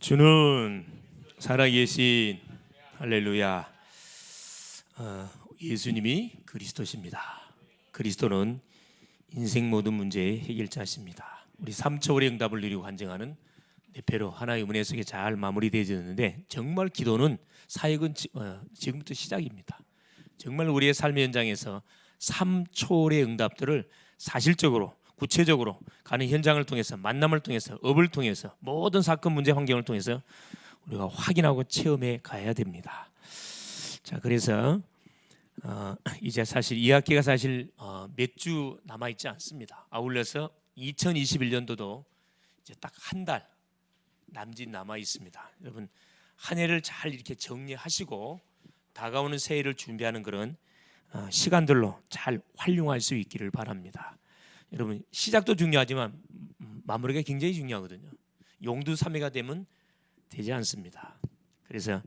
주는 살아계신 할렐루야. 예수님이 그리스도십니다. 그리스도는 인생 모든 문제의 해결자십니다. 우리 3초월의 응답을 누리고 간증하는 대표로 하나의 은혜 속에 잘 마무리되어졌는데, 정말 기도는 사역은 지금부터 시작입니다. 정말 우리의 삶의 현장에서 3초월의 응답들을 사실적으로 구체적으로 가는 현장을 통해서, 만남을 통해서, 업을 통해서, 모든 사건 문제 환경을 통해서 우리가 확인하고 체험해 가야 됩니다. 자, 그래서 이제 사실 2학기가 사실 몇 주 남아 있지 않습니다. 아울러서 2021년도도 이제 딱 한 달 남짓 남아 있습니다. 여러분, 한 해를 잘 이렇게 정리하시고 다가오는 새해를 준비하는 그런 시간들로 잘 활용할 수 있기를 바랍니다. 여러분, 시작도 중요하지만 마무리가 굉장히 중요하거든요. 용두삼회가 되면 되지 않습니다. 그래서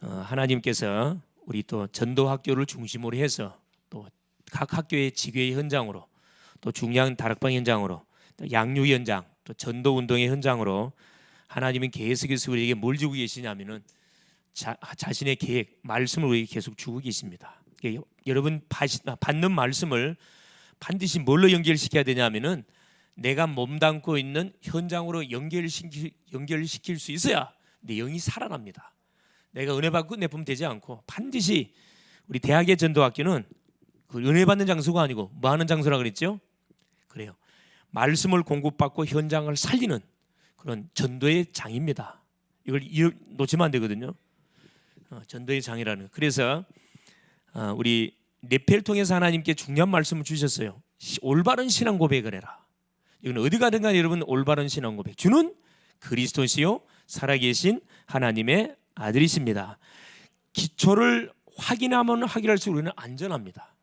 하나님께서 우리 또 전도학교를 중심으로 해서 또 각 학교의 지교의 현장으로, 또 중요한 다락방 현장으로, 또 양육 현장, 또 전도 운동의 현장으로 하나님은 계속해서 우리에게 뭘 주고 계시냐면은 자신의 계획, 말씀을 우리에게 계속 주고 계십니다. 여러분 받는 말씀을 반드시 뭘로 연결시켜야 되냐면은 내가 몸담고 있는 현장으로 연결시킬 수 있어야 내 영이 살아납니다. 내가 은혜 받고 내뿜 되지 않고, 반드시 우리 대학의 전도학교는 그 은혜 받는 장소가 아니고 뭐 하는 장소라 그랬죠? 그래요. 말씀을 공급받고 현장을 살리는 그런 전도의 장입니다. 이걸 놓치면 안 되거든요. 전도의 장이라는. 그래서 우리 넷회를 통해서 하나님께 중요한 말씀을 주셨어요. 올바른 신앙 고백을 해라. 이건 어디 가든 간에 여러분, 올바른 신앙 고백. 주는 그리스도시요 살아계신 하나님의 아들이십니다. 기초를 확인하면 확인할수록 우리는 안전합니다.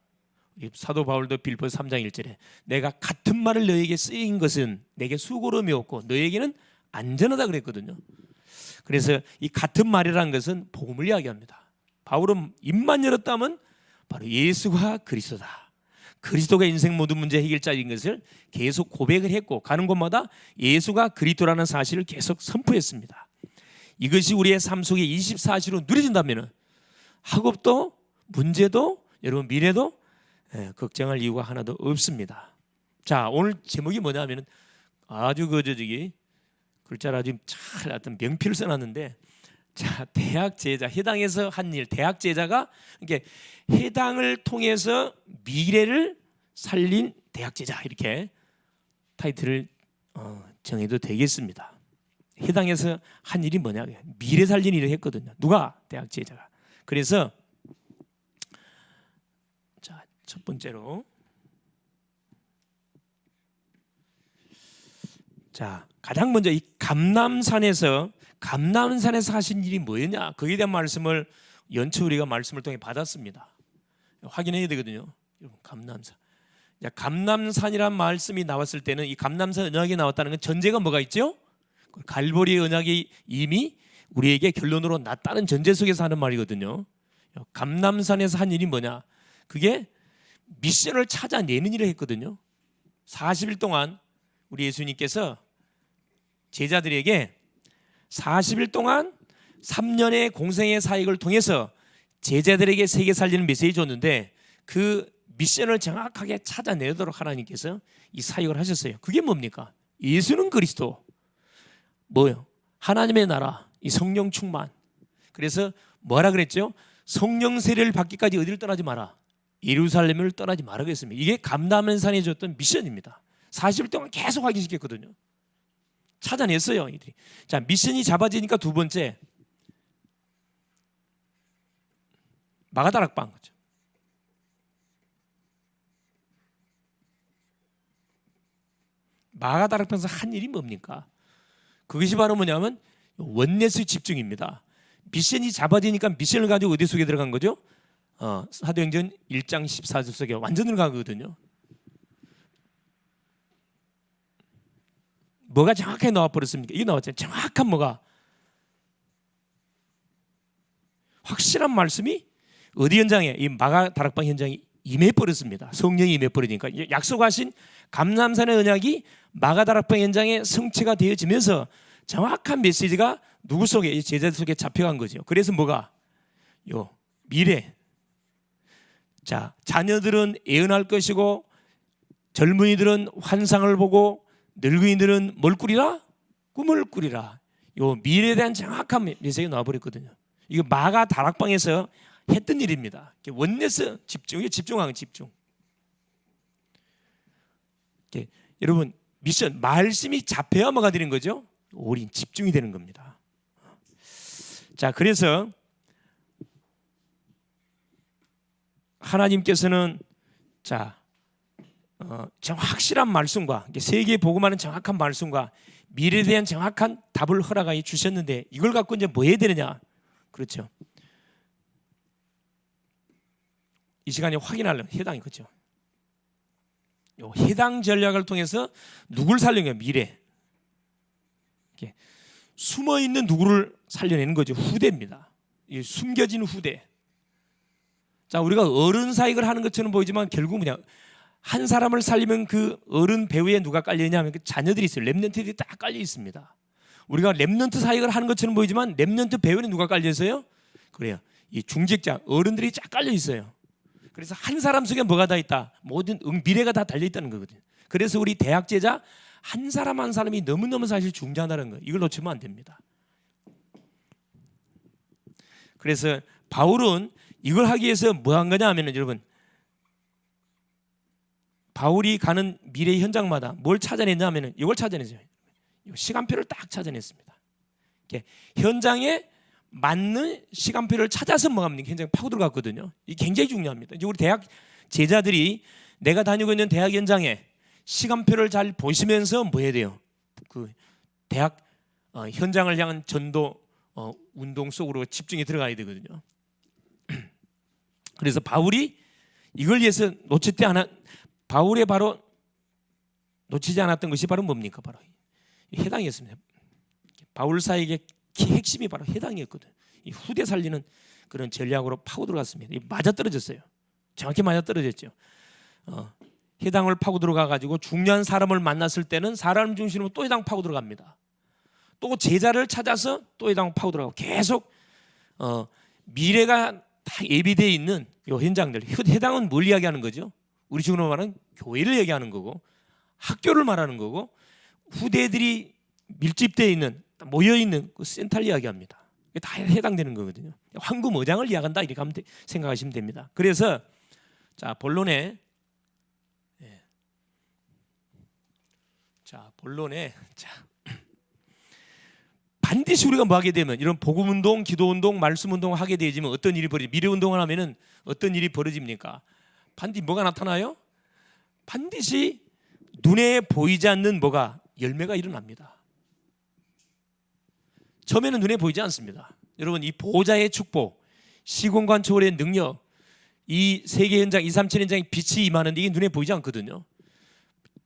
사도 바울도 빌립보서 3장 1절에 내가 같은 말을 너에게 쓰인 것은 내게 수고로움이 없고 너에게는 안전하다 그랬거든요. 그래서 이 같은 말이라는 것은 복음을 이야기합니다. 바울은 입만 열었다면 바로 예수가 그리스도다, 그리스도가 인생 모든 문제 해결자인 것을 계속 고백을 했고, 가는 곳마다 예수가 그리스도라는 사실을 계속 선포했습니다. 이것이 우리의 삶 속에 24시로 누려진다면 학업도 문제도 여러분 미래도 걱정할 이유가 하나도 없습니다. 자, 오늘 제목이 뭐냐면 아주 저기 글자를 아주 잘 어떤 명필을 써놨는데, 자, 대학 제자, 해당에서 한 일, 대학 제자가 이렇게 해당을 통해서 미래를 살린 대학 제자, 이렇게 타이틀을 정해도 되겠습니다. 해당에서 한 일이 뭐냐? 미래 살린 일을 했거든요. 누가? 대학 제자가. 그래서 자, 첫 번째로, 자, 가장 먼저 이 감남산에서 하신 일이 뭐였냐? 거기에 대한 말씀을 연초 우리가 말씀을 통해 받았습니다. 확인해야 되거든요. 감남산. 감남산이란 말씀이 나왔을 때는 이 감남산 언약이 나왔다는 건 전제가 뭐가 있죠? 갈보리의 언약이 이미 우리에게 결론으로 났다는 전제 속에서 하는 말이거든요. 감남산에서 한 일이 뭐냐? 그게 미션을 찾아내는 일을 했거든요. 40일 동안 우리 예수님께서 제자들에게 40일 동안 3년의 공생의 사역을 통해서 제자들에게 세계 살리는 메시지 줬는데, 그 미션을 정확하게 찾아내도록 하나님께서 이 사역을 하셨어요. 그게 뭡니까? 예수는 그리스도, 뭐요? 하나님의 나라, 이 성령 충만. 그래서 뭐라 그랬죠? 성령 세례를 받기까지 어디를 떠나지 마라? 예루살렘을 떠나지 마라 그랬습니다. 이게 감남산에 줬던 미션입니다. 40일 동안 계속 확인시켰거든요. 찾아냈어요, 이들이. 자, 미션이 잡아지니까 두 번째, 마가다락방 거죠. 마가다락방에서 한 일이 뭡니까? 그것이 바로 뭐냐면 원내스 집중입니다. 미션이 잡아지니까 미션을 가지고 어디 속에 들어간 거죠? 사도행전 1장 14절 속에 완전 들어가거든요. 뭐가 정확하게 나와버렸습니까? 이게 나왔잖아요. 정확한 뭐가? 확실한 말씀이 어디 현장에? 이 마가 다락방 현장에 임해버렸습니다. 성령이 임해버리니까 약속하신 감남산의 언약이 마가 다락방 현장에 성취가 되어지면서 정확한 메시지가 누구 속에, 이 제자들 속에 잡혀간 거죠. 그래서 뭐가? 요 미래. 자, 자녀들은 예언할 것이고 젊은이들은 환상을 보고 늙은이들은 뭘 꾸리라? 꿈을 꾸리라. 요 미래에 대한 정확한 메시지가 나와버렸거든요. 이거 마가 다락방에서 했던 일입니다. 원내스 집중하는 집중. 여러분 미션 말씀이 잡혀야 뭐가 되는 거죠? 올인 집중이 되는 겁니다. 자, 그래서 하나님께서는 확실한 말씀과 세계에 복음하는 정확한 말씀과 미래에 대한 정확한 답을 허락하여 주셨는데 이걸 갖고 이제 뭐 해야 되느냐? 그렇죠. 이 시간에 확인하려면 해당이 그렇죠. 요 해당 전략을 통해서 누굴 살리는 거예요? 미래. 숨어 있는 누구를 살려내는 거죠. 후대입니다. 이 숨겨진 후대. 자, 우리가 어른 사역을 하는 것처럼 보이지만 결국 뭐냐? 한 사람을 살리면 그 어른 배후에 누가 깔려 있냐면 그 자녀들이 있어요. 렘넌트들이 딱 깔려 있습니다. 우리가 렘넌트 사역을 하는 것처럼 보이지만 렘넌트 배후에 누가 깔려 있어요? 그래요. 이 중직자 어른들이 쫙 깔려 있어요. 그래서 한 사람 속에 뭐가 다 있다? 모든 미래가 다 달려 있다는 거거든요. 그래서 우리 대학 제자 한 사람 한 사람이 너무너무 사실 중요하다는 거예요. 이걸 놓치면 안 됩니다. 그래서 바울은 이걸 하기 위해서 뭐 한 거냐 하면은 여러분 바울이 가는 미래 현장마다 뭘 찾아냈냐 하면은 이걸 찾아냈어요. 시간표를 딱 찾아냈습니다. 현장에 맞는 시간표를 찾아서 뭐 합니까? 현장에 파고 들어갔거든요. 이게 굉장히 중요합니다. 이제 우리 대학 제자들이 내가 다니고 있는 대학 현장에 시간표를 잘 보시면서 뭐 해야 돼요? 그 대학 현장을 향한 전도 운동 속으로 집중이 들어가야 되거든요. 그래서 바울이 이걸 위해서 바울의 바로 놓치지 않았던 것이 바로 뭡니까? 바로 해당이었습니다. 바울 사역의 핵심이 바로 해당이었거든. 이 후대 살리는 그런 전략으로 파고 들어갔습니다. 맞아 떨어졌어요. 정확히 맞아 떨어졌죠. 해당을 파고 들어가 가지고 중요한 사람을 만났을 때는 사람 중심으로 또 해당 파고 들어갑니다. 또 제자를 찾아서 또 해당 파고 들어가고 계속 미래가 다 예비되어 있는 이 현장들. 해당은 뭘 이야기하는 거죠? 우리 지금으로 말하는 교회를 얘기하는 거고 학교를 말하는 거고 후대들이 밀집되어 있는 모여 있는 그 센터를 이야기합니다. 다 해당되는 거거든요. 황금어장을 이야기한다 이렇게 생각하시면 됩니다. 그래서 자 본론에 반드시 우리가 뭐 하게 되면 이런 복음운동, 기도운동, 말씀운동 하게 되지만 어떤 일이 벌어지? 미래운동을 하면은 어떤 일이 벌어집니까? 반드시 뭐가 나타나요? 반드시 눈에 보이지 않는 뭐가 열매가 일어납니다. 처음에는 눈에 보이지 않습니다. 여러분 이 보호자의 축복, 시공간 초월의 능력, 이 세계 현장, 237 현장에 빛이 임하는데 이게 눈에 보이지 않거든요.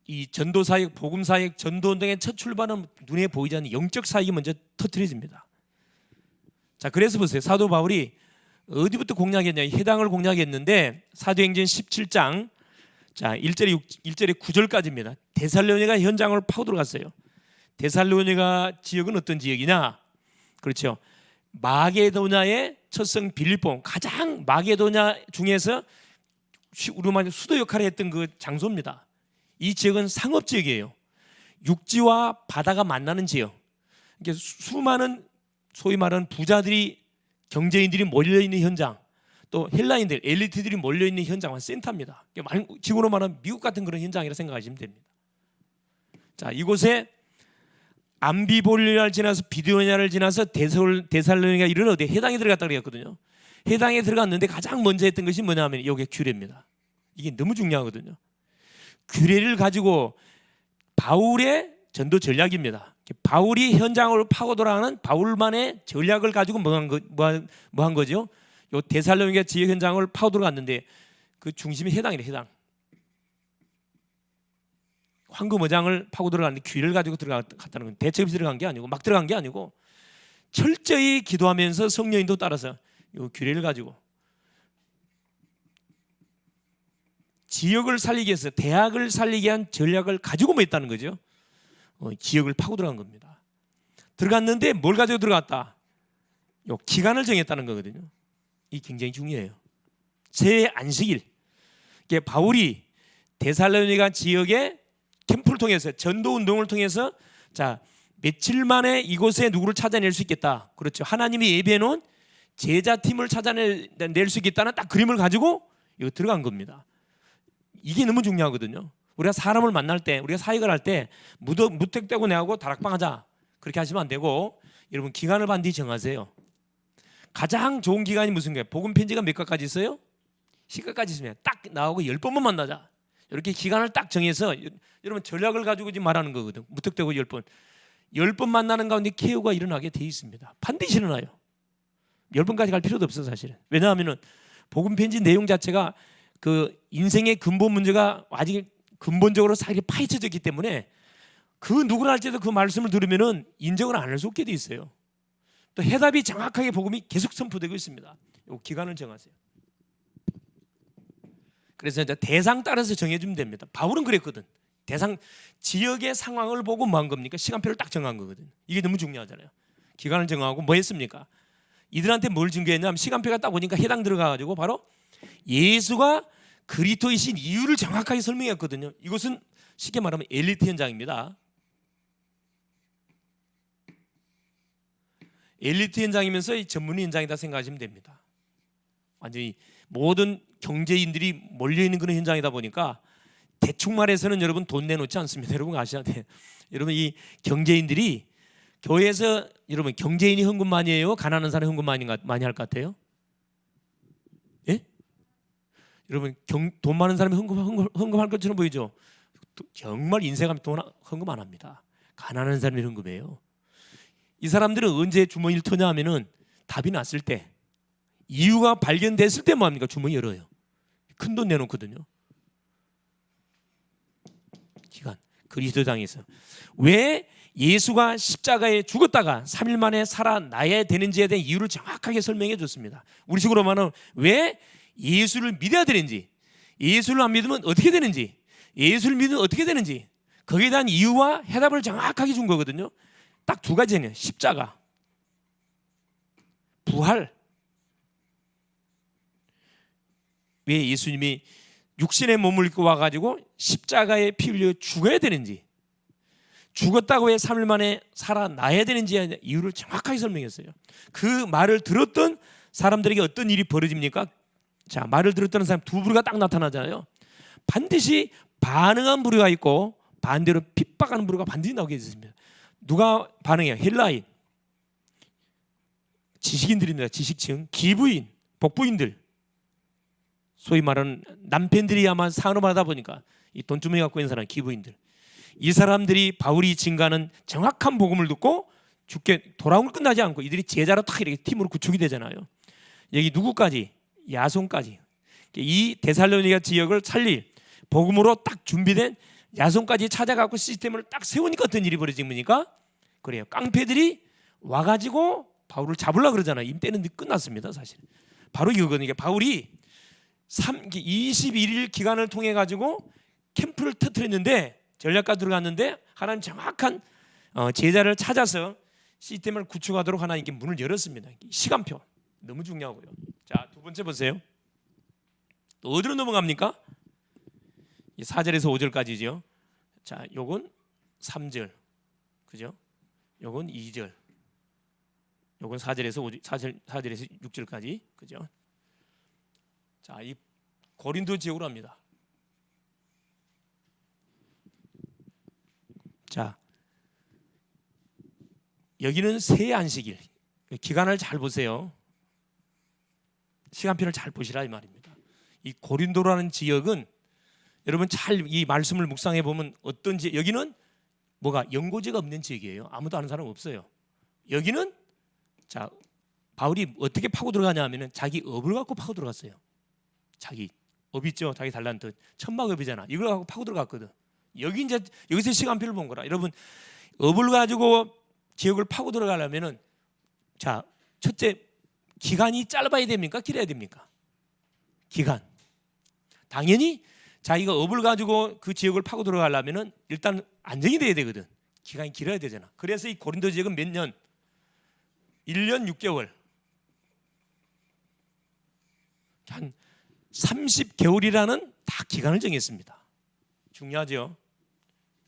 이 전도사역, 복음사역, 전도운동의 첫 출발은 눈에 보이지 않는 영적 사역이 먼저 터뜨려집니다. 자, 그래서 보세요. 사도 바울이 어디부터 공략했냐? 해당을 공략했는데 사도행전 17장 자 1절에 9절까지입니다. 데살로니가 현장을 파고 들어갔어요. 데살로니가 지역은 어떤 지역이냐? 그렇죠. 마게도냐의 첫성 빌립보, 가장 마게도냐 중에서 우리만 수도 역할을 했던 그 장소입니다. 이 지역은 상업 지역이에요. 육지와 바다가 만나는 지역. 이게 수많은 소위 말하는 부자들이 경제인들이 몰려 있는 현장, 또 헬라인들, 엘리트들이 몰려 있는 현장은 센터입니다. 지금으로 말하면 미국 같은 그런 현장이라 생각하시면 됩니다. 자, 이곳에 암비볼리아를 지나서 비두니아를 지나서 데살로니가 이르러 어디 해당에 들어갔다 그랬거든요. 해당에 들어갔는데 가장 먼저 했던 것이 뭐냐면 이게 규례입니다. 이게 너무 중요하거든요. 규례를 가지고 바울의 전도 전략입니다. 바울이 현장을 파고 돌아가는 바울만의 전략을 가지고 뭐 한 거죠? 요 데살로니가 지역 현장을 파고 들어갔는데 그 중심이 해당이래. 해당. 황금어장을 파고 들어갔는데 규례를 가지고 들어갔다는 건 대체 없이 들어간 게 아니고 막 들어간 게 아니고 철저히 기도하면서 성령 인도 따라서 요 규례를 가지고 지역을 살리기 위해서 대학을 살리기 위한 전략을 가지고 뭐 했다는 거죠. 지역을 파고 들어간 겁니다. 들어갔는데 뭘 가지고 들어갔다? 요 기간을 정했다는 거거든요. 이 굉장히 중요해요. 새 안식일. 이게 바울이 데살로니가 지역의 캠프를 통해서 전도 운동을 통해서 자 며칠 만에 이곳에 누구를 찾아낼 수 있겠다. 그렇죠. 하나님이 예비해 놓은 제자팀을 찾아낼 수 있겠다는 딱 그림을 가지고 이거 들어간 겁니다. 이게 너무 중요하거든요. 우리가 사람을 만날 때, 우리가 사역을 할 때 무턱대고 내하고 다락방 하자 그렇게 하시면 안 되고, 여러분 기간을 반드시 정하세요. 가장 좋은 기간이 무슨 거예요? 복음 편지가 몇 가까지 있어요? 10가까지 있으면 딱 나오고 10번만 만나자. 이렇게 기간을 딱 정해서, 여러분 전략을 가지고 지금 말하는 거거든. 무턱대고 10번 만나는 가운데 케어가 일어나게 돼 있습니다. 반드시 일어나요. 10번까지 갈 필요도 없어 사실은. 왜냐하면 복음 편지 내용 자체가 그 인생의 근본 문제가 아직 근본적으로 사실이 파헤쳐졌기 때문에 그 누구나 할지라도 그 말씀을 들으면은 인정을 안 할 수 없게 돼 있어요. 또 해답이 정확하게 복음이 계속 선포되고 있습니다. 이 기간을 정하세요. 그래서 이제 대상 따라서 정해주면 됩니다. 바울은 그랬거든. 대상 지역의 상황을 보고 뭐 한 겁니까? 시간표를 딱 정한 거거든. 이게 너무 중요하잖아요. 기간을 정하고 뭐 했습니까? 이들한테 뭘 증거했냐면 시간표가 딱 오니까 해당 들어가가지고 바로 예수가 그리스도이신 이유를 정확하게 설명했거든요. 이것은 쉽게 말하면 엘리트 현장입니다. 엘리트 현장이면서 전문의 현장이다 생각하시면 됩니다. 완전히 모든 경제인들이 몰려있는 그런 현장이다 보니까 대충 말해서는 여러분 돈 내놓지 않습니다. 여러분 아셔야 돼요. 여러분 이 경제인들이 교회에서 여러분 경제인이 헌금 많이 해요? 가난한 사람이 헌금 많이 할 것 같아요? 예? 여러분 돈 많은 사람이 헌금할 것처럼 보이죠? 정말 인생하면 헌금 안 합니다. 가난한 사람이 헌금해요. 이 사람들은 언제 주머니를 터냐 하면은 답이 났을 때, 이유가 발견됐을 때 뭐합니까? 주머니 열어요. 큰 돈 내놓거든요. 기간 그리스도장에서 왜 예수가 십자가에 죽었다가 3일 만에 살아나야 되는지에 대한 이유를 정확하게 설명해 줬습니다. 우리 식으로 말하면 왜 예수를 믿어야 되는지, 예수를 안 믿으면 어떻게 되는지, 예수를 믿으면 어떻게 되는지, 거기에 대한 이유와 해답을 정확하게 준 거거든요. 딱 두 가지네요. 십자가, 부활. 왜 예수님이 육신의 몸을 입고 와가지고 십자가에 피 흘려 죽어야 되는지, 죽었다고 왜 3일 만에 살아나야 되는지의 이유를 정확하게 설명했어요. 그 말을 들었던 사람들에게 어떤 일이 벌어집니까? 자, 말을 들었던 사람 두 부류가 딱 나타나잖아요. 반드시 반응한 부류가 있고 반대로 핍박하는 부류가 반드시 나오게 되습니다. 누가 반응해요? 헬라인, 지식인들입니다. 지식층, 기부인, 복부인들, 소위 말하는 남편들이 아마 산업하다 보니까 이 돈주머니 갖고 있는 사람, 기부인들, 이 사람들이 바울이 증가하는 정확한 복음을 듣고 죽게 돌아온 걸 끝나지 않고 이들이 제자로 탁 이렇게 팀으로 구축이 되잖아요. 여기 누구까지? 야손까지. 이 데살로니가 지역을 살릴 복음으로 딱 준비된 야손까지 찾아가고 시스템을 딱 세우니까 어떤 일이 벌어집니까? 그래요. 깡패들이 와가지고 바울을 잡으려고 그러잖아요. 이미 때는 끝났습니다. 사실 바로 이거거든요. 바울이 21일 기간을 통해 가지고 캠프를 터뜨렸는데, 전략가 들어갔는데 하나님 정확한 제자를 찾아서 시스템을 구축하도록 하나님께 문을 열었습니다. 시간표 너무 중요하고요. 자, 두 번째 보세요. 또 어디로 넘어갑니까? 4절에서 5절까지죠. 자, 요건 3절, 그죠? 요건 2절, 요건 4절에서 6절까지, 그죠? 자, 이 고린도 지역으로 합니다. 자, 여기는 새 안식일. 기간을 잘 보세요. 시간표를 잘 보시라 이 말입니다. 이 고린도라는 지역은 여러분 잘 이 말씀을 묵상해 보면 어떤 지역, 여기는 뭐가 연고지가 없는 지역이에요. 아무도 아는 사람 없어요. 여기는 자, 바울이 어떻게 파고 들어가냐 하면은 자기 업을 갖고 파고 들어갔어요. 자기 업 있죠. 자기 달란트, 천막업이잖아. 이걸 갖고 파고 들어갔거든. 여기 이제 여기서 시간표를 본 거라. 여러분 업을 가지고 지역을 파고 들어가려면은 자, 첫째 기간이 짧아야 됩니까? 길어야 됩니까? 기간. 당연히 자기가 업을 가지고 그 지역을 파고 들어가려면은 일단 안정이 돼야 되거든. 기간이 길어야 되잖아. 그래서 이 고린도 지역은 몇 년? 1년 6개월. 한 30개월이라는 딱 기간을 정했습니다. 중요하죠.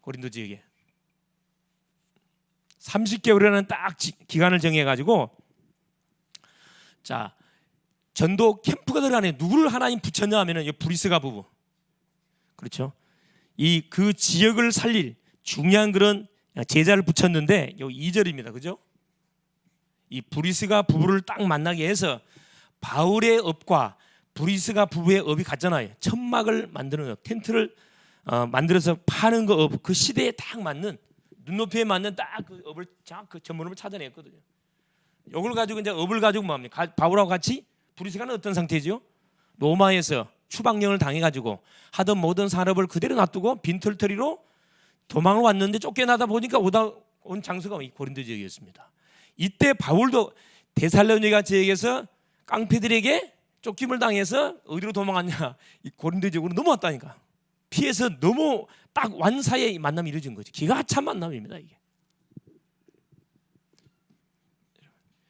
고린도 지역에 30개월이라는 딱 기간을 정해가지고, 자, 전도 캠프가 들어가네. 누구를 하나님 붙였냐 하면은 브리스가 부부, 그렇죠? 그 지역을 살릴 중요한 그런 제자를 붙였는데, 요 2절입니다. 그죠? 이 브리스가 부부를 딱 만나게 해서 바울의 업과 브리스가 부부의 업이 같잖아요. 천막을 만드는 업, 텐트를 만들어서 파는 그 업, 그 시대에 딱 맞는, 눈높이에 맞는 딱 그 업을, 그 전문업을 찾아냈거든요. 이걸 가지고 이제 업을 가지고 뭐합니까? 바울하고 같이 브리스가는 어떤 상태죠? 로마에서 추방령을 당해가지고 하던 모든 산업을 그대로 놔두고 빈털터리로 도망을 왔는데, 쫓겨나다 보니까 온 장소가 이 고린도 지역이었습니다. 이때 바울도 데살로니가 지역에서 깡패들에게 쫓김을 당해서 어디로 도망갔냐? 이 고린도 지역으로 넘어왔다니까. 피해서 너무 딱 완사의 만남이 이루어진 거죠. 기가 찬 만남입니다.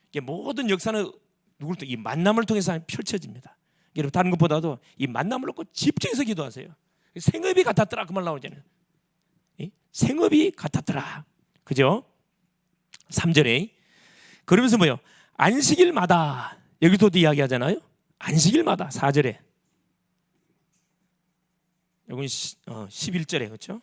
이게 모든 역사는 누굴 이 만남을 통해서 펼쳐집니다. 여러분, 다른 것보다도 이 만남을 놓고 집중해서 기도하세요. 생업이 같았더라, 그 말 나오잖아요. 생업이 같았더라, 그죠? 3절에 그러면서 뭐요? 안식일마다, 여기서도 이야기하잖아요. 안식일마다 4절에, 여기 11절에, 그렇죠?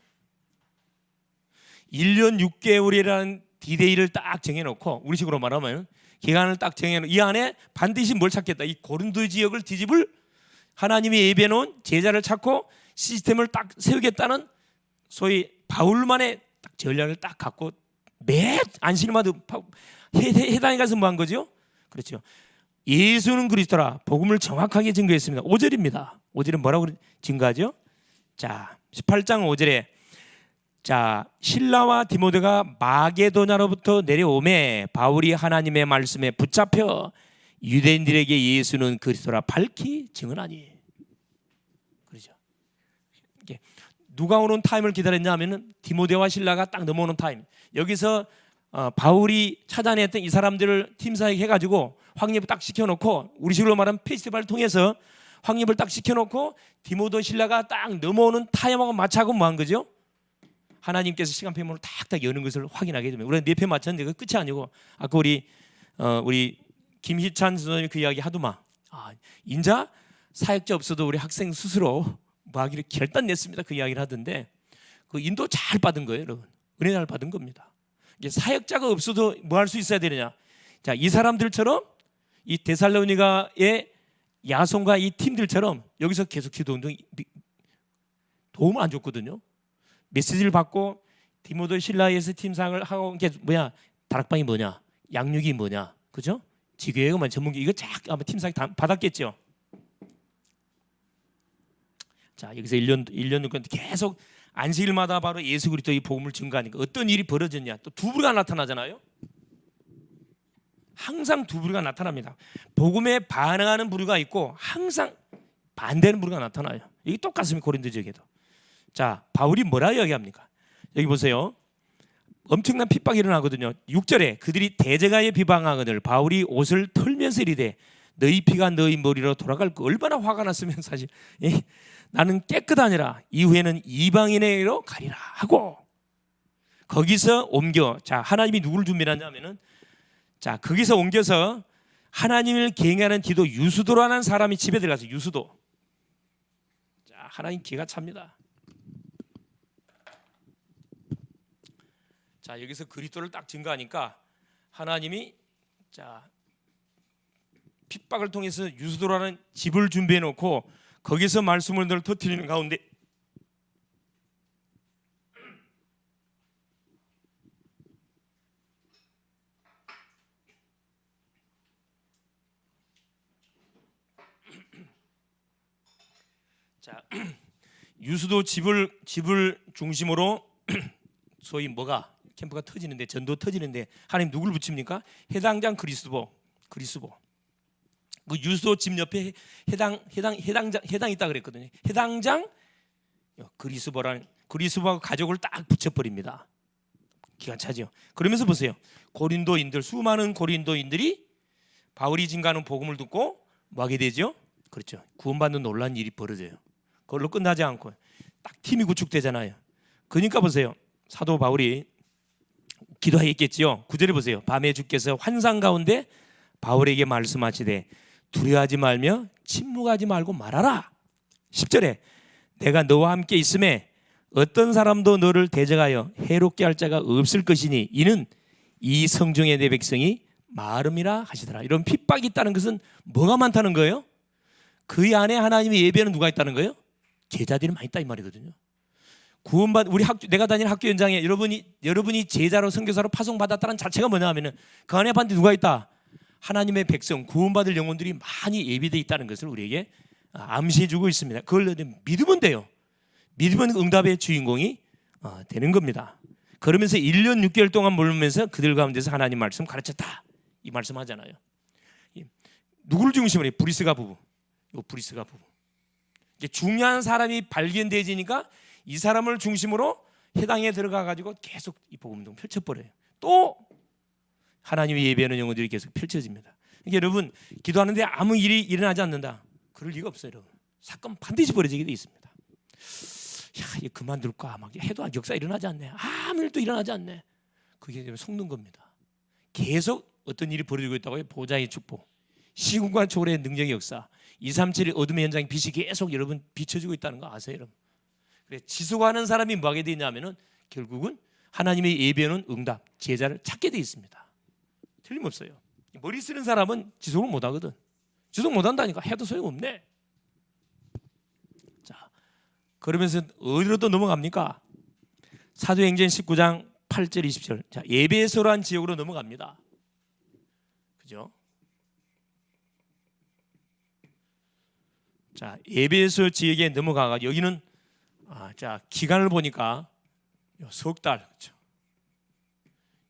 1년 6개월이라는 디데이를 딱 정해놓고, 우리식으로 말하면 기간을 딱 정해놓고, 이 안에 반드시 뭘 찾겠다? 이 고린도 지역을 뒤집을 하나님이 예배해놓은 제자를 찾고 시스템을 딱 세우겠다는 소위 바울만의 딱 전략을 딱 갖고 매 안식일마다 해당에 가서 뭐 한 거죠? 그렇죠. 예수는 그리스도라 복음을 정확하게 증거했습니다. 5절입니다. 5절은 뭐라고 증거하죠? 자, 18장 5절에, 자, 실라와 디모데가 마게도냐로부터 내려오매 바울이 하나님의 말씀에 붙잡혀 유대인들에게 예수는 그리스도라 밝히 증언하니. 그렇죠. 이게 누가 오는 타임을 기다렸냐 하면은 디모데와 실라가 딱 넘어오는 타임. 여기서 바울이 찾아냈던 이 사람들을 팀사역 해가지고 확립을 딱 시켜놓고, 우리식으로 말하면 페스티벌을 통해서 확립을 딱 시켜놓고 디모데 신라가 딱 넘어오는 타임하고 맞춰고 뭐 한 거죠? 하나님께서 시간표를 탁탁 여는 것을 확인하게 됩니다. 우리가 네 편 맞췄는데 그 끝이 아니고, 아까 우리 김희찬 선생님 그 이야기 하더만, 인자 사역자 없어도 우리 학생 스스로 뭐 하기를 결단냈습니다, 그 이야기를 하던데, 그 인도 잘 받은 거예요, 여러분. 은혜 잘 받은 겁니다. 이게 사역자가 없어도 뭐 할 수 있어야 되느냐? 자, 이 사람들처럼 이 데살로니가의 야손과 이 팀들처럼 여기서 계속 기도 운동 도움을 안 줬거든요. 메시지를 받고 디모데 신라에서 팀상을 하고, 이게 뭐야? 다락방이 뭐냐? 양육이 뭐냐? 그죠? 지교회만 전문기 이거 쫙 아마 팀상이 다 받았겠죠. 자, 여기서 1년 6개월 계속 안식일마다 바로 예수 그리스도의 복음을 증거하니까 어떤 일이 벌어졌냐? 또 두 부류가 나타나잖아요. 항상 두 부류가 나타납니다. 복음에 반응하는 부류가 있고 항상 반대하는 부류가 나타나요. 이게 똑같습니다, 고린도 지역에도. 자, 바울이 뭐라 이야기합니까? 여기 보세요. 엄청난 핍박이 일어나거든요. 6절에 그들이 대제가에 비방하거늘 바울이 옷을 털면서 이르되 너희 피가 너희 머리로 돌아갈 거. 얼마나 화가 났으면 사실 나는 깨끗하니라 이후에는 이방인에게로 가리라 하고, 거기서 옮겨, 자, 하나님이 누구를 준비하냐면은, 자, 거기서 옮겨서 하나님을 경외하는 디도 유수도라는 사람이 집에 들어가서, 유수도. 자, 하나님 기가 찹니다. 자, 여기서 그리스도를 딱 증거하니까 하나님이, 자, 핍박을 통해서 유수도라는 집을 준비해 놓고 거기서 말씀을 늘 터뜨리는 가운데, 자, 유수도 집을 중심으로 소위 뭐가 캠프가 터지는데, 전도 터지는데 하나님 누구를 붙입니까? 해당장 그리스도. 그 유수도 집 옆에 해당 있다 그랬거든요. 해당장 그리스도라는, 그리스도와 가족을 딱 붙여버립니다. 기가 차죠. 그러면서 보세요. 고린도인들, 수많은 고린도인들이 바울이 증거하는 복음을 듣고 뭐 하게 되죠? 그렇죠. 구원받는 놀라운 일이 벌어져요. 그걸로 끝나지 않고 딱 팀이 구축되잖아요. 그러니까 보세요. 사도 바울이 기도하였겠지요. 9절에 보세요. 밤에 주께서 환상 가운데 바울에게 말씀하시되 두려워하지 말며 침묵하지 말고 말하라. 10절에 내가 너와 함께 있음에 어떤 사람도 너를 대적하여 해롭게 할 자가 없을 것이니 이는 이 성중의 내 백성이 마름이라 하시더라. 이런 핍박이 있다는 것은 뭐가 많다는 거예요? 그 안에 하나님의 예배는 누가 있다는 거예요? 제자들이 많이 있다 이 말이거든요. 우리 내가 다니는 학교 현장에 여러분이 제자로 선교사로 파송받았다는 자체가 뭐냐 하면은 그 안에 반드시 누가 있다? 하나님의 백성, 구원받을 영혼들이 많이 예비되어 있다는 것을 우리에게 암시해 주고 있습니다. 그걸 믿으면 돼요. 믿으면 응답의 주인공이 되는 겁니다. 그러면서 1년 6개월 동안 머물면서 그들 가운데서 하나님 말씀 가르쳤다 이 말씀 하잖아요. 누구를 중심으로 해요? 브리스가 부부. 브리스가 부부. 이제 중요한 사람이 발견되지니까 이 사람을 중심으로 해당에 들어가 가지고 계속 이 복음운동 펼쳐버려요. 또 하나님의 예배하는 영혼들이 계속 펼쳐집니다. 그러니까 여러분 기도하는데 아무 일이 일어나지 않는다. 그럴 리가 없어요. 여러분. 사건 반드시 벌어지게 돼 있습니다. 야, 이거 그만둘까? 막 해도 역사 일어나지 않네. 아무 일도 일어나지 않네. 그게 속는 겁니다. 계속 어떤 일이 벌어지고 있다고 해요. 보좌의 축복, 시공간 초월의 능력의 역사, 237의 어둠의 현장에 빛이 계속 여러분 비춰지고 있다는 거 아세요, 여러분? 그래 지속하는 사람이 뭐 하게 되냐면은 결국은 하나님의 예배는 응답, 제자를 찾게 돼 있습니다. 틀림없어요. 머리 쓰는 사람은 지속을 못 하거든. 지속 못 한다니까 해도 소용없네. 자, 그러면서 어디로 또 넘어갑니까? 사도행전 19장 8절 20절. 자, 에베소라는 지역으로 넘어갑니다. 그죠? 자, 에베소 지역에 넘어가가 여기는 자 기간을 보니까 석 달, 그렇죠?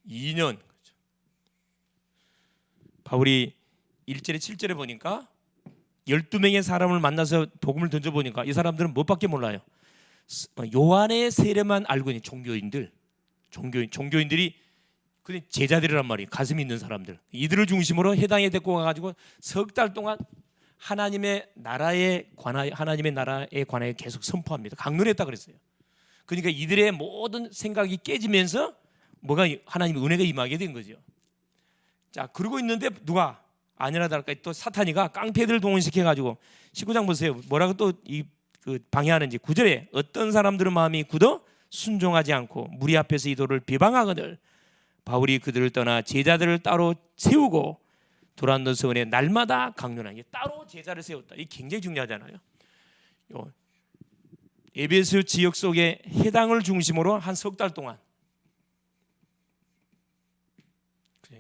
2년. 그렇죠? 바울이 1절에 7절에 보니까 12명의 사람을 만나서 복음을 던져보니까 이 사람들은 무엇밖에 몰라요. 요한의 세례만 알고 있는 종교인들이 그냥 제자들이란 말이에요. 가슴 있는 사람들. 이들을 중심으로 해당에 데리고 가가지고 석 달 동안 하나님의 나라에 관하여 계속 선포합니다. 강론했다 그랬어요. 그러니까 이들의 모든 생각이 깨지면서 뭐가 하나님의 은혜가 임하게 된 거죠. 자, 그러고 있는데 누가 아니라 다를까 또 사탄이가 깡패들 동원시켜 가지고 19장 보세요. 뭐라고 또 그 방해하는지. 9절에 어떤 사람들은 마음이 굳어 순종하지 않고 무리 앞에서 이도를 비방하거늘 바울이 그들을 떠나 제자들을 따로 세우고 두란노 서원에 날마다 강론하는 게 따로 제자를 세웠다. 이게 굉장히 중요하잖아요. 에베소 지역 속에 해당을 중심으로 한 석 달 동안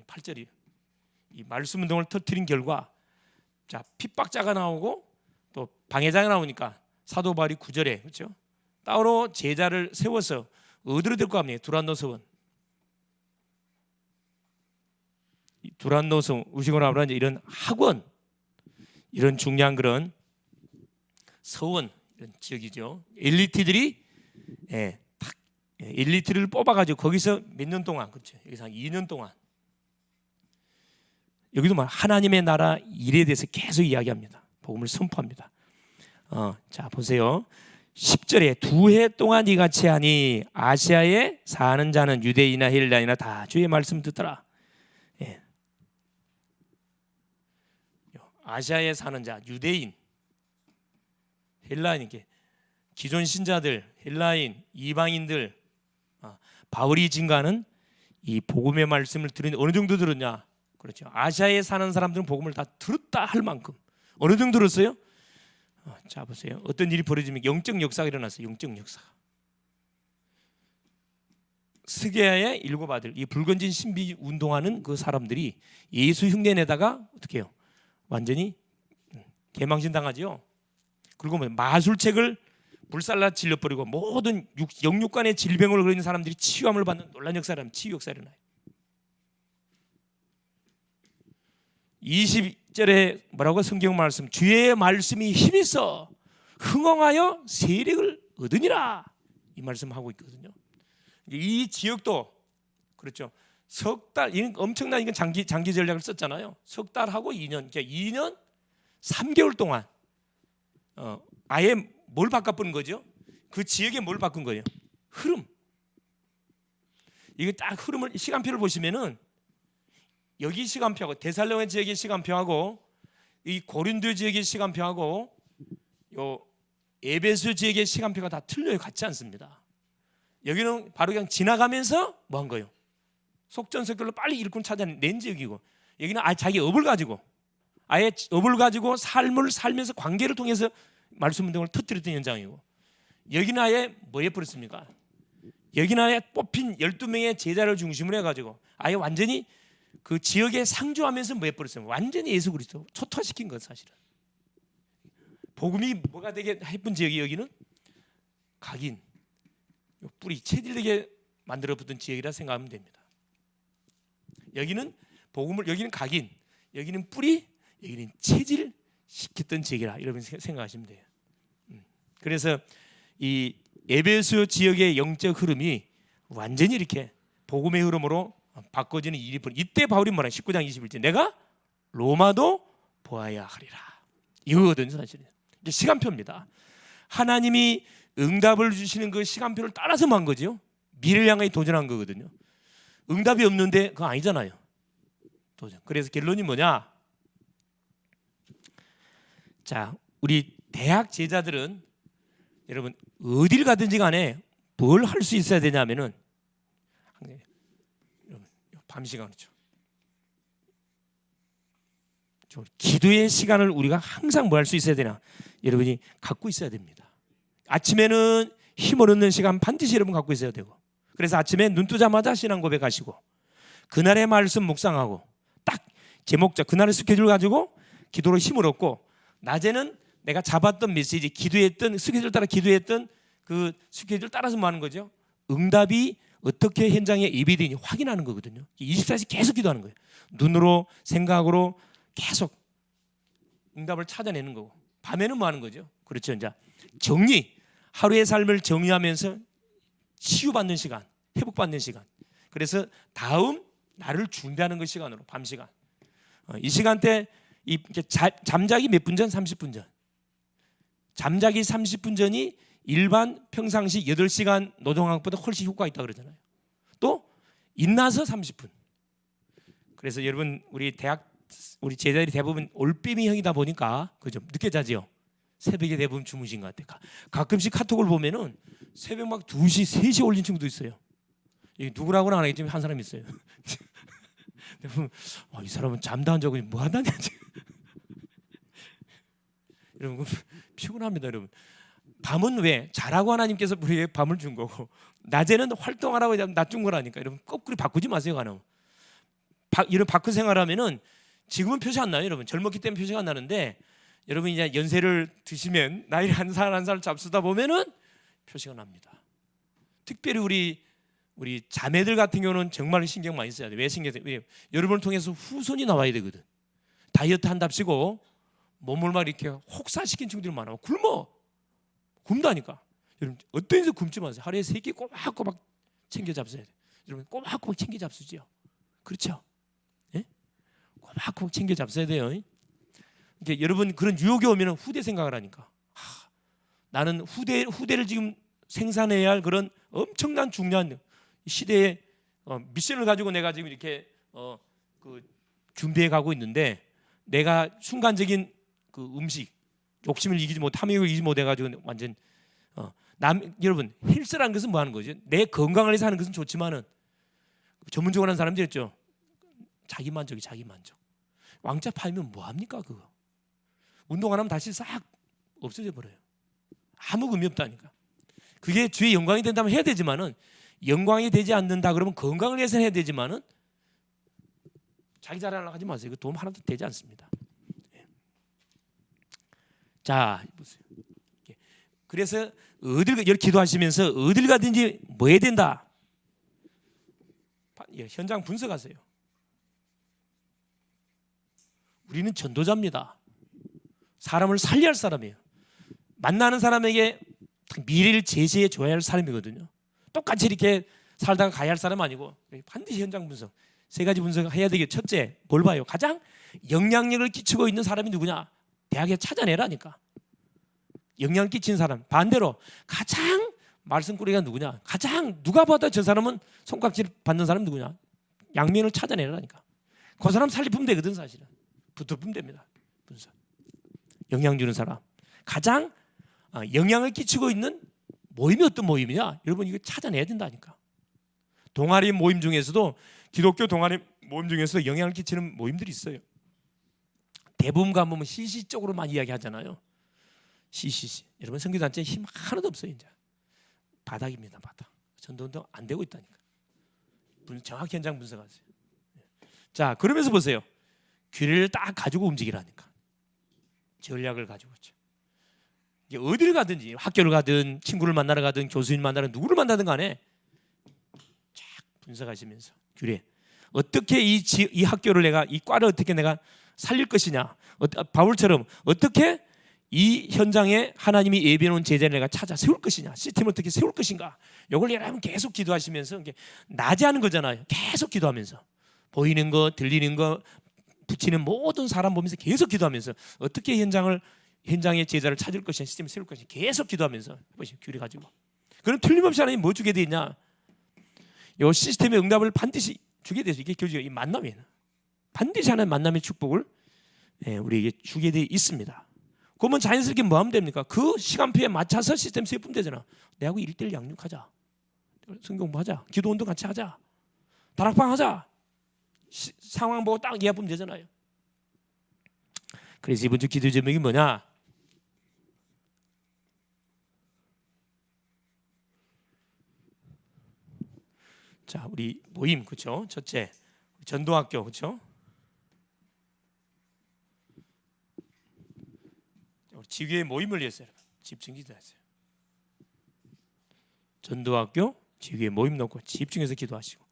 8절이에요. 이 말씀 운동을 터뜨린 결과 자 핍박자가 나오고 또 방해자가 나오니까 사도 바울이 9절에 그렇죠? 따로 제자를 세워서 어디로 데리고 갑니까? 두란노 서원. 두란노 서원 우식으로 하면 이런 학원 이런 중요한 그런 서원 이런 지역이죠. 엘리트들이 딱 엘리트를 뽑아가지고 거기서 몇 년 동안 그렇죠? 여기서 한 2년 동안 여기도 막 하나님의 나라 일에 대해서 계속 이야기합니다. 복음을 선포합니다. 자 보세요. 10절에 2해 동안 이같이 하니 아시아에 사는 자는 유대인이나 헬라인이나 다 주의 말씀 듣더라. 예. 아시아에 사는 자 유대인 헬라인 이렇게 기존 신자들 헬라인 이방인들 바울이 증거하는 이 복음의 말씀을 들으니 어느 정도 들었냐? 그렇죠. 아시아에 사는 사람들은 복음을 다 들었다 할 만큼 어느 정도 들었어요? 자 보세요. 어떤 일이 벌어지면 영적 역사가 일어났어요. 영적 역사가. 스게야의 7 아들 이 붉은진 신비 운동하는 그 사람들이 예수 흉내내다가 어떻게 해요? 완전히 개망신 당하지요. 그리고 마술책을 불살라 질러버리고 모든 영육간의 질병을 걸리는 사람들이 치유함을 받는 놀라운 역사라면 치유 역사가 일어나요. 20절에 뭐라고 성경 말씀 주의 말씀이 힘있어 흥왕하여 세력을 얻으니라 이 말씀하고 있거든요. 이 지역도 그렇죠. 석 달, 이건 엄청난 이건 장기 전략을 썼잖아요. 석 달하고 2년, 그러니까 2년 3개월 동안 아예 뭘 바꿔본 거죠? 그 지역에 뭘 바꾼 거예요? 흐름. 이게 딱 흐름을 시간표를 보시면은 여기 시간표하고 데살로니가 지역의 시간표하고 이 고린도 지역의 시간표하고 요 에베소 지역의 시간표가 다 틀려요. 같지 않습니다. 여기는 바로 그냥 지나가면서 뭐 한 거예요? 속전속결로 빨리 일꾼 찾아낸 지역이고, 여기는 아예 자기 업을 가지고 아예 업을 가지고 삶을 살면서 관계를 통해서 말씀 운동을 터뜨렸던 현장이고, 여기는 아예 뭐 해버렸습니까? 여기는 아예 뽑힌 12명의 제자를 중심으로 해가지고 아예 완전히 그 지역에 상주하면서 뭐 해버렸어요? 완전히 예수 그리스도 초토화시킨 것. 사실은 복음이 뭐가 되게 해본 지역이 여기는 각인, 뿌리, 체질되게 만들어붙은 지역이라 생각하면 됩니다. 여기는 복음을, 여기는 각인, 여기는 뿌리, 여기는 체질 시켰던 지역이라 여러분 생각하시면 돼요. 그래서 이 에베소 지역의 영적 흐름이 완전히 이렇게 복음의 흐름으로 바꿔지는 일이 벌어요. 이때 바울이 뭐라 19장 21절 내가 로마도 보아야 하리라 이거거든요. 사실은 이게 시간표입니다. 하나님이 응답을 주시는 그 시간표를 따라서만 한 거죠. 미래를 향해 도전한 거거든요. 응답이 없는데 그거 아니잖아요. 도전. 그래서 결론이 뭐냐? 자, 우리 대학 제자들은 여러분 어디를 가든지 간에 뭘 할 수 있어야 되냐면은 밤 시간이죠. 기도의 시간을 우리가 항상 뭐 할 수 있어야 되나? 여러분이 갖고 있어야 됩니다. 아침에는 힘을 얻는 시간 반드시 여러분 갖고 있어야 되고, 그래서 아침에 눈 뜨자마자 신앙 고백하시고 그날의 말씀 묵상하고 딱 제목자 그날의 스케줄 가지고 기도로 힘을 얻고, 낮에는 내가 잡았던 메시지, 기도했던 스케줄 따라 기도했던 그 스케줄 따라서 뭐 하는 거죠? 응답이 어떻게 현장에 예비되니 확인하는 거거든요. 24시간 계속 기도하는 거예요. 눈으로 생각으로 계속 응답을 찾아내는 거고, 밤에는 뭐 하는 거죠? 그렇죠. 이제 정리, 하루의 삶을 정리하면서 치유받는 시간, 회복받는 시간. 그래서 다음 나를 준비하는 그 시간으로 밤 시간. 이 시간대 잠자기 몇 분 전? 30분 전. 잠자기 30분 전이 일반 평상시 8시간 노동학보다 훨씬 효과가 있다고 그러잖아요. 또 인나서 30분. 그래서 여러분 우리 우리 제자들이 대부분 올빼미형이다 보니까 그죠? 늦게 자지요. 새벽에 대부분 주무신 것 같아요. 가끔씩 카톡을 보면은 새벽 막 2시, 3시 올린 친구도 있어요. 누구라고는 안 하겠지만 한 사람 있어요. 이 사람은 잠도 안 자고 뭐 한다냐. 여러분 피곤합니다. 여러분 밤은 왜 자라고 하나님께서 우리에게 밤을 준 거고, 낮에는 활동하라고 낮 준 거라니까. 여러분 거꾸로 바꾸지 마세요. 이런 바꾸 생활하면은 지금은 표시 안 나요. 여러분 젊었기 때문에 표시가 안 나는데, 여러분 이제 연세를 드시면 나이를 한 살 한 살 잡수다 보면은 표시가 납니다. 특별히 우리 자매들 같은 경우는 정말 신경 많이 써야 돼요. 왜 신경 써요? 여러분을 통해서 후손이 나와야 되거든. 다이어트 한답시고 몸을 막 이렇게 혹사시킨 친구들이 많아. 굶다니까. 여러분 어떤 데서 굶지 마세요. 하루에 3끼 꼬박꼬박 챙겨 잡숴야 돼요. 여러분 꼬박꼬박 챙겨 잡수지요. 그렇죠? 예? 꼬박꼬박 챙겨 잡숴야 돼요. 이렇게 여러분 그런 유혹이 오면 후대 생각을 하니까, 나는 후대를 지금 생산해야 할 그런 엄청난 중요한 시대의 미션을 가지고 내가 지금 이렇게 준비해 가고 있는데, 내가 순간적인 그 음식 욕심을 이기지 못, 탐욕을 이기지 못해 가지고 완전 여러분 헬스라는 것은 뭐 하는 거죠? 내 건강을 위해서 하는 것은 좋지만은 전문적으로 하는 사람들 있죠. 자기 만족. 왕자 파이면 뭐 합니까 그거? 운동 안 하면 다시 싹 없어져 버려요. 아무 의미 없다니까. 그게 주의 영광이 된다면 해야 되지만은, 영광이 되지 않는다 그러면 건강을 위해서 해야 되지만은 자기 자랑하려고 하지 마세요. 그 도움 하나도 되지 않습니다. 자, 보세요. 그래서 어딜 기도하시면서 어딜 가든지 뭐 해야 된다? 현장 분석하세요. 우리는 전도자입니다. 사람을 살려야 할 사람이에요. 만나는 사람에게 미래를 제시해 줘야 할 사람이거든요. 똑같이 이렇게 살다가 가야 할 사람 아니고 반드시 현장 분석. 세 가지 분석해야 되겠죠. 첫째, 뭘 봐요? 가장 영향력을 끼치고 있는 사람이 누구냐? 대학에 찾아내라니까. 영향을 끼치는 사람. 반대로 가장 말썽꾸리가 누구냐? 가장 누가 봐도 저 사람은 손깍질 받는 사람이 누구냐? 양면을 찾아내라니까. 그 사람 살리면 되거든 사실은. 붙어보면 됩니다. 분석. 영향 주는 사람. 가장 영향을 끼치고 있는 모임이 어떤 모임이냐? 여러분 이거 찾아내야 된다니까. 동아리 모임 중에서도 기독교 동아리 모임 중에서도 영향을 끼치는 모임들이 있어요. 대부분 가보면 CC 쪽으로만 이야기하잖아요. CCC. 여러분 선교단체 힘 하나도 없어요. 이제 바닥입니다. 바닥. 전도운동 안 되고 있다니까. 정확히 현장 분석하세요. 자, 그러면서 보세요. 규례를 딱 가지고 움직이라니까. 전략을 가지고 있죠. 이제 어디를 가든지 학교를 가든 친구를 만나러 가든 교수님 만나러 누구를 만나든 간에 쫙 분석하시면서 규례. 어떻게 이 학교를 내가 이 과를 어떻게 내가 살릴 것이냐. 바울처럼 어떻게 이 현장에 하나님이 예비해 놓은 제자를 내가 찾아 세울 것이냐. 시스템을 어떻게 세울 것인가. 이걸 여러분 계속 기도하시면서 낮에 하는 거잖아요. 계속 기도하면서 보이는 거 들리는 거 붙이는 모든 사람 보면서 계속 기도하면서 어떻게 현장의 제자를 찾을 것이냐. 시스템을 세울 것이냐. 계속 기도하면서 해보시면 규례 가지고. 그럼 틀림없이 하나님 뭐 주게 돼 있냐. 이 시스템의 응답을 반드시 주게 돼서 이게 교제가 이 만남이에요. 반드시 하나님 만남의 축복을 우리에게 주게 돼 있습니다. 그러면 자연스럽게 뭐 하면 됩니까? 그 시간표에 맞춰서 시스템 세우면 되잖아. 내하고 1:1 양육하자. 성경공부하자. 기도운동 같이 하자. 다락방 하자. 상황 보고 딱 이해하면 되잖아요. 그래서 이번 주 기도 제목이 뭐냐? 자, 우리 모임 그렇죠? 첫째, 전도학교 그렇죠? 지교의 모임을 위해서 집중 기도하세요. 전도학교 지교의 모임 놓고 집중해서 기도하시고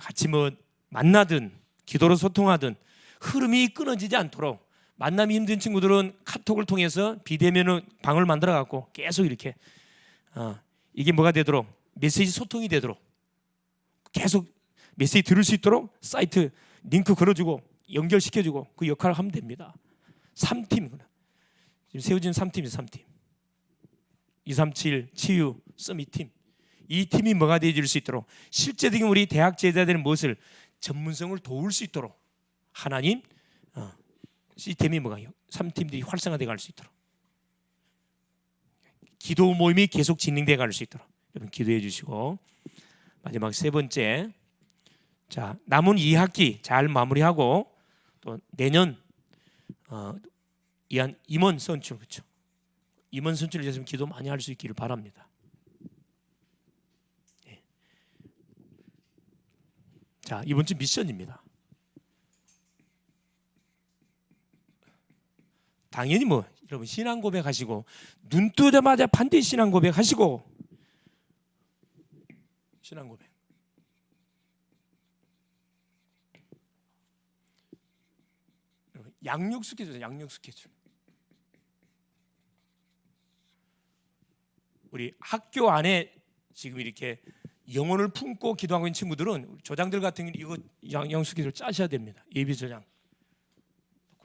같이 뭐 만나든 기도로 소통하든 흐름이 끊어지지 않도록 만남이 힘든 친구들은 카톡을 통해서 비대면 방을 만들어 갖고 계속 이렇게 이게 뭐가 되도록 메시지 소통이 되도록 계속 메시지 들을 수 있도록 사이트 링크 걸어주고 연결시켜주고 그 역할을 하면 됩니다. 3팀 지금 세워진 3팀이죠. 3팀 237 치유 서밋팀 이 팀이 뭐가 되어질 수 있도록 실제적인 우리 대학 제자들은 무엇을 전문성을 도울 수 있도록 하나님 시스템이 뭐가 3팀들이 활성화되어 갈 수 있도록 기도 모임이 계속 진행되어 갈 수 있도록 여러분 기도해 주시고 마지막 세 번째 자 남은 2학기 잘 마무리하고 또 내년 임원 선출 그렇죠. 임원 선출을 위해서 기도 많이 할 수 있기를 바랍니다. 네. 자 이번 주 미션입니다. 당연히 뭐 여러분 신앙 고백하시고 눈 뜨자마자 반드시 신앙 고백하시고 신앙 고백. 양육 스케줄, 양육 스케줄. 우리 학교 안에 지금 이렇게 영혼을 품고 기도하고 있는 친구들은 조장들 같은 경우 이거 양육 스케줄 짜셔야 됩니다. 예비 조장.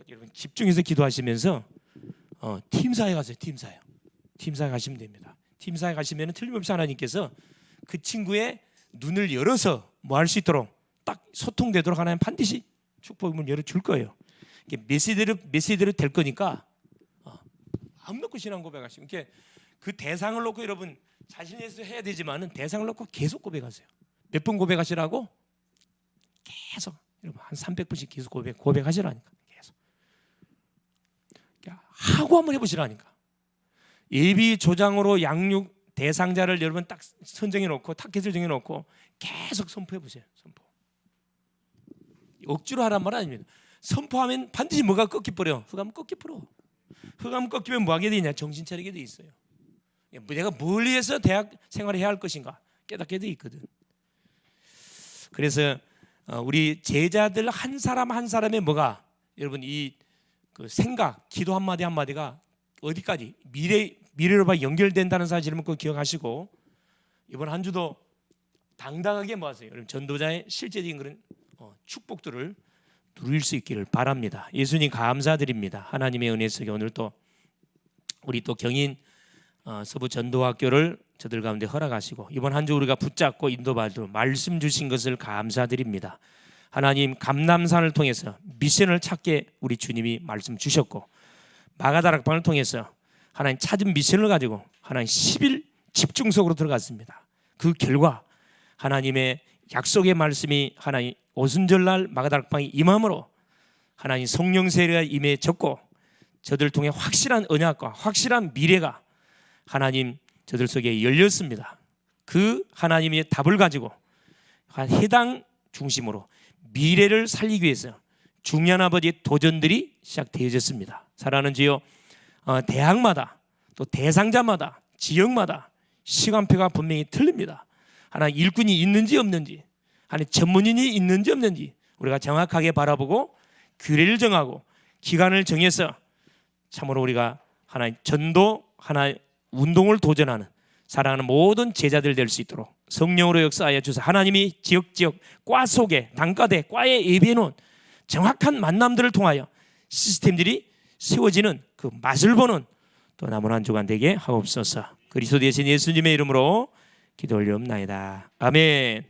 여러분 집중해서 기도하시면서 팀사에 가세요. 팀사에 가시면 됩니다. 팀사에 가시면 틀림없이 하나님께서 그 친구의 눈을 열어서 뭐 할 수 있도록 딱 소통되도록 하나님 반드시 축복의 문을 열어줄 거예요. 메시지대로 될 거니까 마음 놓고 신앙 고백하시면 그 대상을 놓고 여러분 자신에서 해야 되지만은 대상을 놓고 계속 고백하세요. 몇 번 고백하시라고? 계속 여러분 한 300번씩 계속 고백하시라니까 계속 하고 한번 해보시라니까. 예비 조장으로 양육 대상자를 여러분 딱 선정해 놓고 타겟을 정해 놓고 계속 선포해 보세요. 선포. 억지로 하란 말 아닙니다. 선포하면 반드시 뭐가 꺾여버려? 흑암 꺾여버려. 흑암 꺾이면 뭐 하게 되냐? 정신 차리게 돼 있어요. 내가 뭘 위해서 대학 생활을 해야 할 것인가 깨닫게 돼 있거든. 그래서 우리 제자들 한 사람 한 사람의 뭐가 여러분 그 생각, 기도 한마디 한마디가 어디까지 미래로 봐 연결된다는 사실을 꼭 기억하시고 이번 한 주도 당당하게 모았어요. 여러분 전도자의 실제적인 그런 축복들을 누릴 수 있기를 바랍니다. 예수님 감사드립니다. 하나님의 은혜 속에 오늘 또 우리 또 경인 서부 전도학교를 저들 가운데 허락하시고 이번 한 주 우리가 붙잡고 인도받으러 말씀 주신 것을 감사드립니다. 하나님 감람산을 통해서 미션을 찾게 우리 주님이 말씀 주셨고 마가다락방을 통해서 하나님 찾은 미션을 가지고 하나님 10일 집중적으로 들어갔습니다. 그 결과 하나님의 약속의 말씀이 하나님 오순절날 마가다락방이 임함으로 하나님 성령 세례가 임해졌고 저들 통해 확실한 언약과 확실한 미래가 하나님 저들 속에 열렸습니다. 그 하나님의 답을 가지고 해당 중심으로 미래를 살리기 위해서 중요한 아버지의 도전들이 시작되어졌습니다. 사랑하는 주여, 대학마다 또 대상자마다 지역마다 시간표가 분명히 틀립니다. 하나님 일꾼이 있는지 없는지, 하나님 전문인이 있는지 없는지 우리가 정확하게 바라보고 규례를 정하고 기간을 정해서 참으로 우리가 하나님 전도 하나님 운동을 도전하는 사랑하는 모든 제자들 될 수 있도록 성령으로 역사하여 주사 하나님이 지역 과 속에 단과대 과에 예비해놓은 정확한 만남들을 통하여 시스템들이 세워지는 그 맛을 보는 또 남은 한 주간 되게 하옵소서. 그리스도 대신 예수님의 이름으로 기도 올리옵나이다. 아멘.